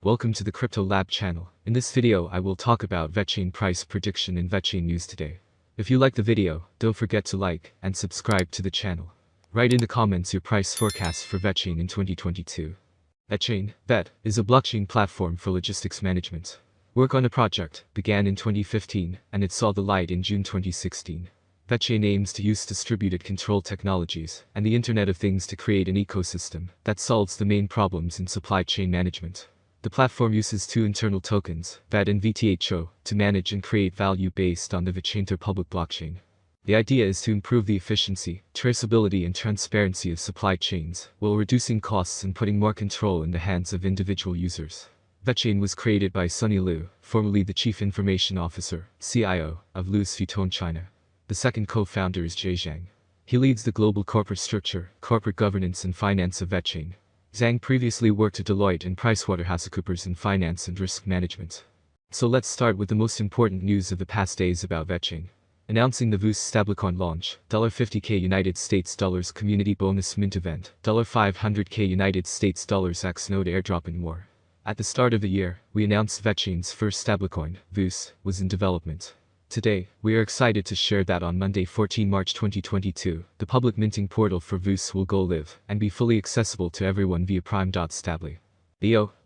Welcome to the Crypto Lab channel. In this video I will talk about Vechain price prediction in Vechain news today. If you like the video, don't forget to like and subscribe to the channel. Write in the comments your price forecast for Vechain in 2022. Vechain Vet is a blockchain platform for logistics management. Work on the project began in 2015 and it saw the light in June 2016. Vechain aims to use distributed control technologies and the Internet of Things to create an ecosystem that solves the main problems in supply chain management. The platform uses two internal tokens, VET and VTHO, to manage and create value based on the Vechain public blockchain. The idea is to improve the efficiency, traceability and transparency of supply chains, while reducing costs and putting more control in the hands of individual users. Vechain was created by Sunny Liu, formerly the Chief Information Officer, CIO, of Louis Vuitton China. The second co-founder is Jay Zhang. He leads the global corporate structure, corporate governance and finance of Vechain. Zhang previously worked at Deloitte and PricewaterhouseCoopers in finance and risk management. So let's start with the most important news of the past days about Vechain. Announcing the VUS stablecoin launch, $50K United States dollars community bonus mint event, $500K United States dollars X node airdrop and more. At the start of the year, we announced Vechain's first stablecoin, VUS, was in development. Today, we are excited to share that on Monday 14 March 2022, the public minting portal for VUS will go live and be fully accessible to everyone via prime.stably.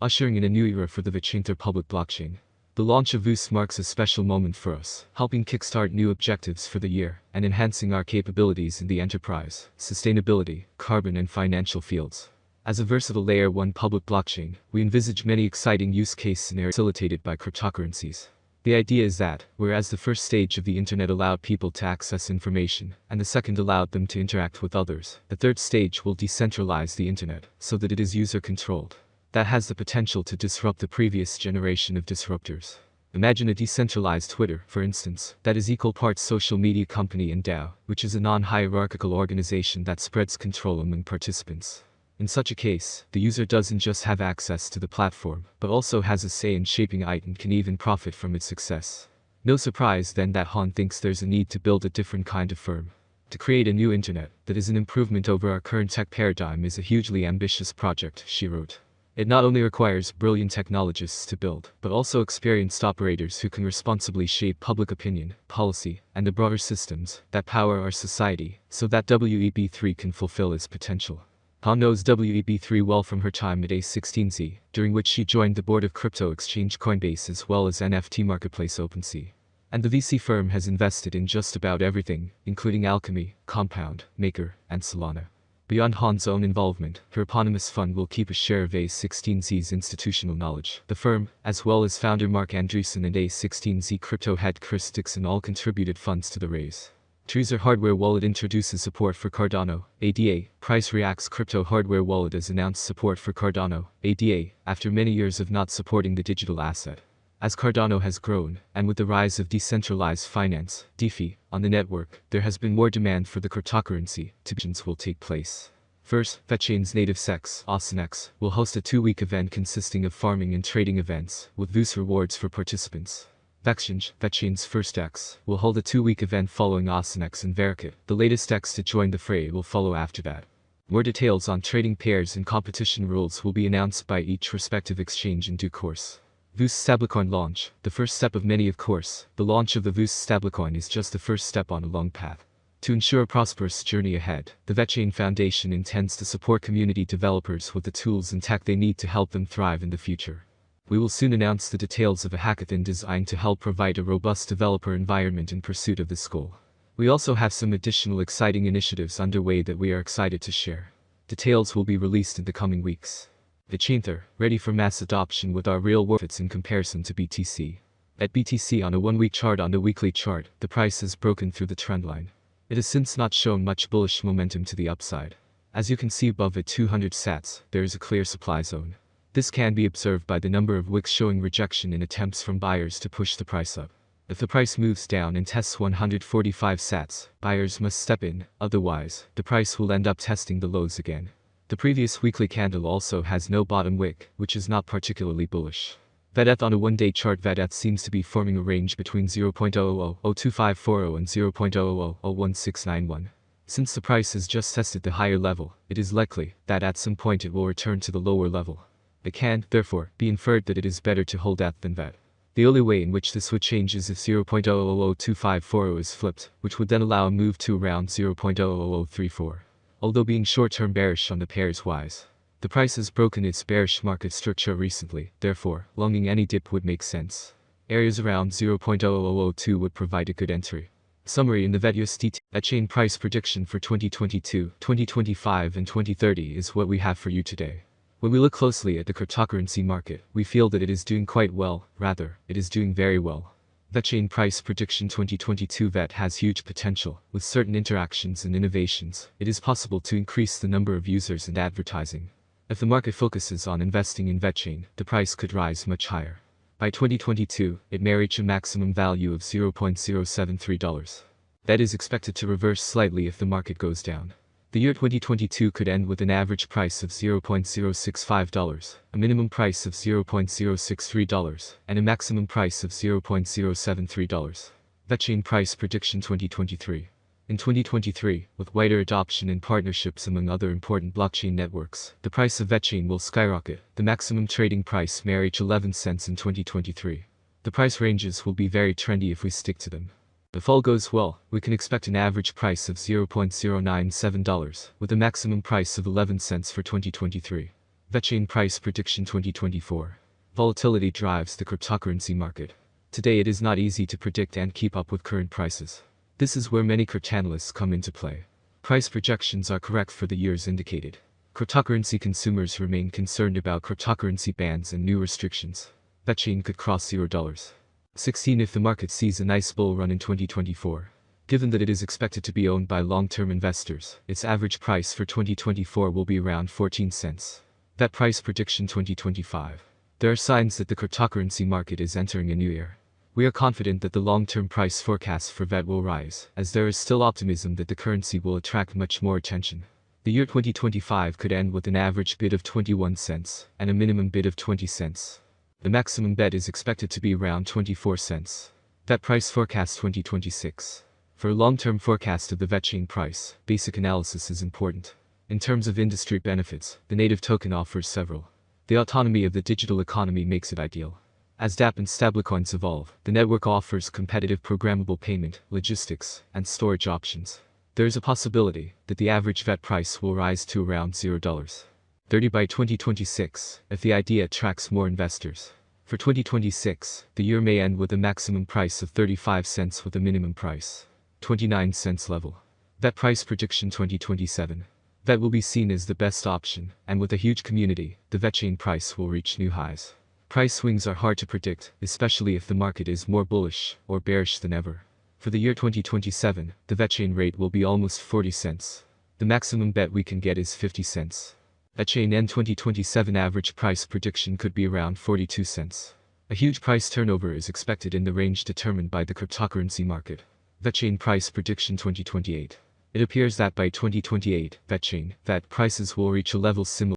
Ushering in a new era for the Vechain public blockchain. The launch of VUS marks a special moment for us, helping kickstart new objectives for the year and enhancing our capabilities in the enterprise, sustainability, carbon and financial fields. As a versatile Layer 1 public blockchain, we envisage many exciting use case scenarios facilitated by cryptocurrencies. The idea is that, whereas the first stage of the internet allowed people to access information, and the second allowed them to interact with others, the third stage will decentralize the internet, so that it is user-controlled. That has the potential to disrupt the previous generation of disruptors. Imagine a decentralized Twitter, for instance, that is equal parts social media company and DAO, which is a non-hierarchical organization that spreads control among participants. In such a case, the user doesn't just have access to the platform, but also has a say in shaping it and can even profit from its success. No surprise then that Han thinks there's a need to build a different kind of firm. To create a new internet that is an improvement over our current tech paradigm is a hugely ambitious project, she wrote. It not only requires brilliant technologists to build, but also experienced operators who can responsibly shape public opinion, policy, and the broader systems that power our society, so that WEB3 can fulfill its potential. Han knows WEB3 well from her time at A16Z, during which she joined the board of crypto exchange Coinbase as well as NFT marketplace OpenSea. And the VC firm has invested in just about everything, including Alchemy, Compound, Maker, and Solana. Beyond Han's own involvement, her eponymous fund will keep a share of A16Z's institutional knowledge. The firm, as well as founder Mark Andreessen and A16Z crypto head Chris Dixon all contributed funds to the raise. Trezor hardware wallet introduces support for Cardano, ADA. Price React's crypto hardware wallet has announced support for Cardano, ADA, after many years of not supporting the digital asset. As Cardano has grown, and with the rise of decentralized finance, DeFi, on the network, there has been more demand for the cryptocurrency. Two will take place. First, Vechain's native CEX, AusinX, will host a 2-week event consisting of farming and trading events, with VUS rewards for participants. Vechain's first X, will hold a 2-week event following AusinX and Vechain. The latest X to join the fray will follow after that. More details on trading pairs and competition rules will be announced by each respective exchange in due course. VUS stablecoin launch, the first step of many of course. The launch of the VUS stablecoin is just the first step on a long path. To ensure a prosperous journey ahead, the Vechain Foundation intends to support community developers with the tools and tech they need to help them thrive in the future. We will soon announce the details of a hackathon designed to help provide a robust developer environment in pursuit of this goal. We also have some additional exciting initiatives underway that we are excited to share. Details will be released in the coming weeks. Vechain, ready for mass adoption with our real-world benefits in comparison to BTC. At BTC on a 1-week chart on the weekly chart, the price has broken through the trendline. It has since not shown much bullish momentum to the upside. As you can see above at 200 sats, there is a clear supply zone. This can be observed by the number of wicks showing rejection in attempts from buyers to push the price up. If the price moves down and tests 145 sats, buyers must step in, otherwise, the price will end up testing the lows again. The previous weekly candle also has no bottom wick, which is not particularly bullish. VET on a 1-day chart, VET seems to be forming a range between 0.0002540 and 0.0001691. Since the price has just tested the higher level, it is likely that at some point it will return to the lower level. It can, therefore, be inferred that it is better to hold ETH than VET. The only way in which this would change is if 0.000254 is flipped, which would then allow a move to around 0.00034. Although being short-term bearish on the pair is wise. The price has broken its bearish market structure recently, therefore, longing any dip would make sense. Areas around 0.0002 would provide a good entry. Summary in the VET-USDT Vechain price prediction for 2022, 2025 and 2030 is what we have for you today. When we look closely at the cryptocurrency market, we feel that it is doing quite well, rather, it is doing very well. Vechain price prediction 2022 VET has huge potential. With certain interactions and innovations, it is possible to increase the number of users and advertising. If the market focuses on investing in Vechain, the price could rise much higher. By 2022, it may reach a maximum value of $0.073. That is expected to reverse slightly if the market goes down. The year 2022 could end with an average price of $0.065, a minimum price of $0.063, and a maximum price of $0.073. Vechain price prediction 2023. In 2023, with wider adoption and partnerships among other important blockchain networks, the price of Vechain will skyrocket. The maximum trading price may reach 11 cents in 2023. The price ranges will be very trendy if we stick to them. If all goes well, we can expect an average price of $0.097, with a maximum price of 11 cents for 2023. Vechain price prediction 2024. Volatility drives the cryptocurrency market. Today it is not easy to predict and keep up with current prices. This is where many cryptanalysts come into play. Price projections are correct for the years indicated. Cryptocurrency consumers remain concerned about cryptocurrency bans and new restrictions. Vechain could cross $16 if the market sees a nice bull run in 2024. Given that it is expected to be owned by long-term investors, its average price for 2024 will be around 14 cents. VET price prediction 2025. There are signs that the cryptocurrency market is entering a new era. We are confident that the long-term price forecast for VET will rise, as there is still optimism that the currency will attract much more attention. The year 2025 could end with an average bid of 21 cents and a minimum bid of 20 cents. The maximum bet is expected to be around 24 cents. VET price forecast 2026. For a long-term forecast of the Vechain price, basic analysis is important. In terms of industry benefits, the native token offers several. The autonomy of the digital economy makes it ideal. As dApp and stablecoins evolve, the network offers competitive programmable payment, logistics, and storage options. There is a possibility that the average VET price will rise to around $0.30 by 2026, if the idea attracts more investors. For 2026, the year may end with a maximum price of 35 cents with a minimum price 29 cents level. VET price prediction 2027. VET will be seen as the best option, and with a huge community, the Vechain price will reach new highs. Price swings are hard to predict, especially if the market is more bullish or bearish than ever. For the year 2027, the Vechain rate will be almost 40 cents. The maximum bet we can get is 50 cents. Vechain end 2027 average price prediction could be around 42 cents. A huge price turnover is expected in the range determined by the cryptocurrency market. Vechain price prediction 2028. It appears that by 2028, Vechain, VET prices will reach a level similar